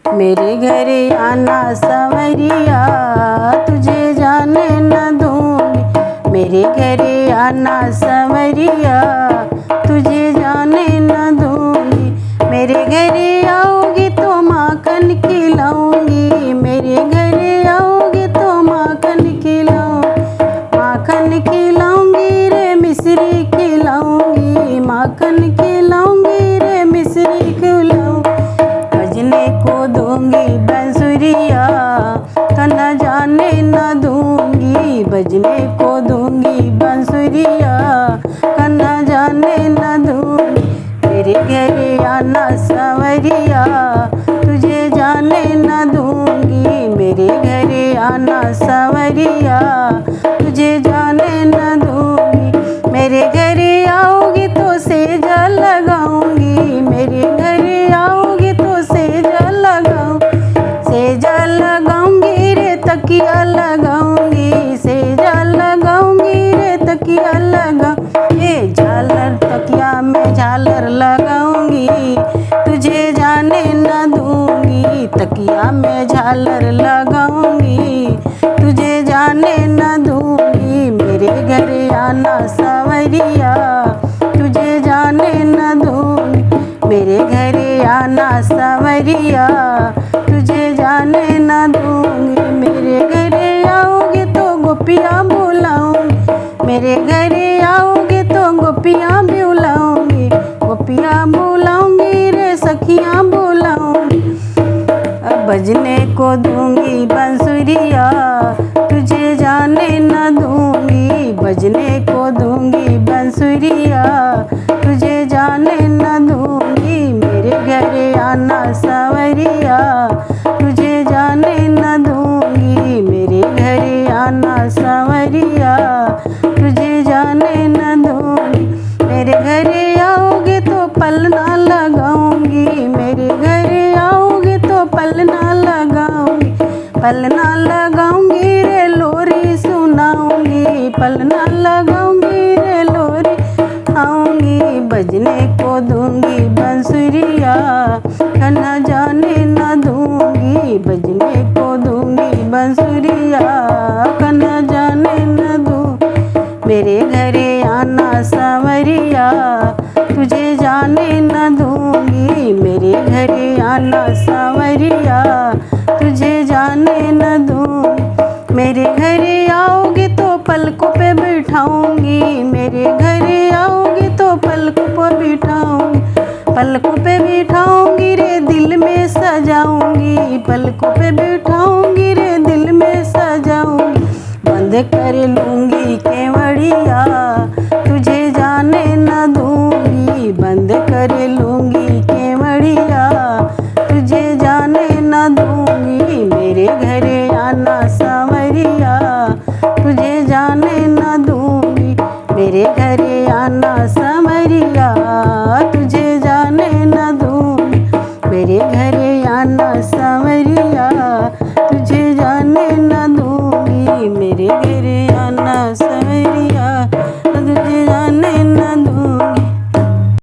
मेरे घरे आना संवरिया, तुझे जाने न दूंगी। मेरे घरे आना संवरिया, तुझे जाने न दूंगी। मेरे घरे आओगी तो माखन खिलाऊंगी। मेरे घरे आओगी तो माखन खिलाऊंगी। माखन खिलाऊंगी रे मिश्री खिलाऊंगी। माखन खिलाऊंगी रे मिश्री खिलाऊंगी। बजने को दूंगी बंसुरिया, न जाने न दूंगी। बजने को दूंगी बंसुरिया, न जाने न दूंगी। मेरे घरे आना संवरिया, तुझे जाने न दूंगी। मेरे घरे आना संवरिया, तुझे जाने न दूंगी। मेरे घरे आओगी तो सेजा लगाऊंगी। मेरे घरे आओगी तो सेजा लगाऊंगी। सेजा लगाऊंगी रे तकिया लगाऊंगी। सेजा लगाऊंगी रे तकिया लगाऊंगी। झालर तकिया में झालर लगाऊंगी, तुझे जाने न दूंगी। तकिया में झालर लगाऊंगी, तुझे जाने न दूंगी। मेरे घरे आना संवरिया, तुझे जाने न दूंगी। मेरे घरे आना संवरिया, तुझे जाने न दूंगी। मेरे घरे आओगे तो गोपियाँ बुलाऊंगी। मेरे घरे आओगे तो गोपियाँ बुलाऊंगी। गोपियाँ बुलाऊंगी रे सखियाँ बुलाऊंगी। अब बजने को दूंगी बंसुरिया, तुझे जाने न दूंगी। बजने को दूंगी बंसुरिया, तुझे जाने न दूंगी। मेरे घरे आना संवरिया, तुझे जाने न दूंगी। मेरे घरे आना संवरिया, तुझे जाने न दूंगी। मेरे घरे आओगे तो पलना लगाऊंगी। मेरे घरे आओगे तो पलना लगाऊंगी। पलना लगाऊंगी रे लोरी सुनाऊंगी। पलना लगाऊंगी रे लोरी आऊंगी। बजने को दूंगी बंसुरिया, न जाने न दूंगी। बजने को दूंगी बंसुरिया, न जाने न दूंगी। मेरे घरे आना संवरिया, तुझे जाने न दूंगी। मेरे घरे आना संवरिया, तुझे जाने न दूंगी। मेरे घरे आओगे तो पलकों पे बिठाऊंगी। मेरे घरे आओगे तो पलकों पे बिठाऊंगी। पलकों पे बिठाऊंगी रे दिल में सजाऊंगी। पलकों पे बिठाऊंगी रे दिल में सजाऊंगी। बंद कर लूंगी केवड़िया, तुझे जाने न दूंगी। बंद कर लूंगी केवड़िया, तुझे जाने न दूंगी। मेरे घरे आना संवरिया, तुझे जाने न दूंगी। मेरे घरे आना संवरिया, तुझे जाने न दूंगी। मेरे घरे आना संवरिया।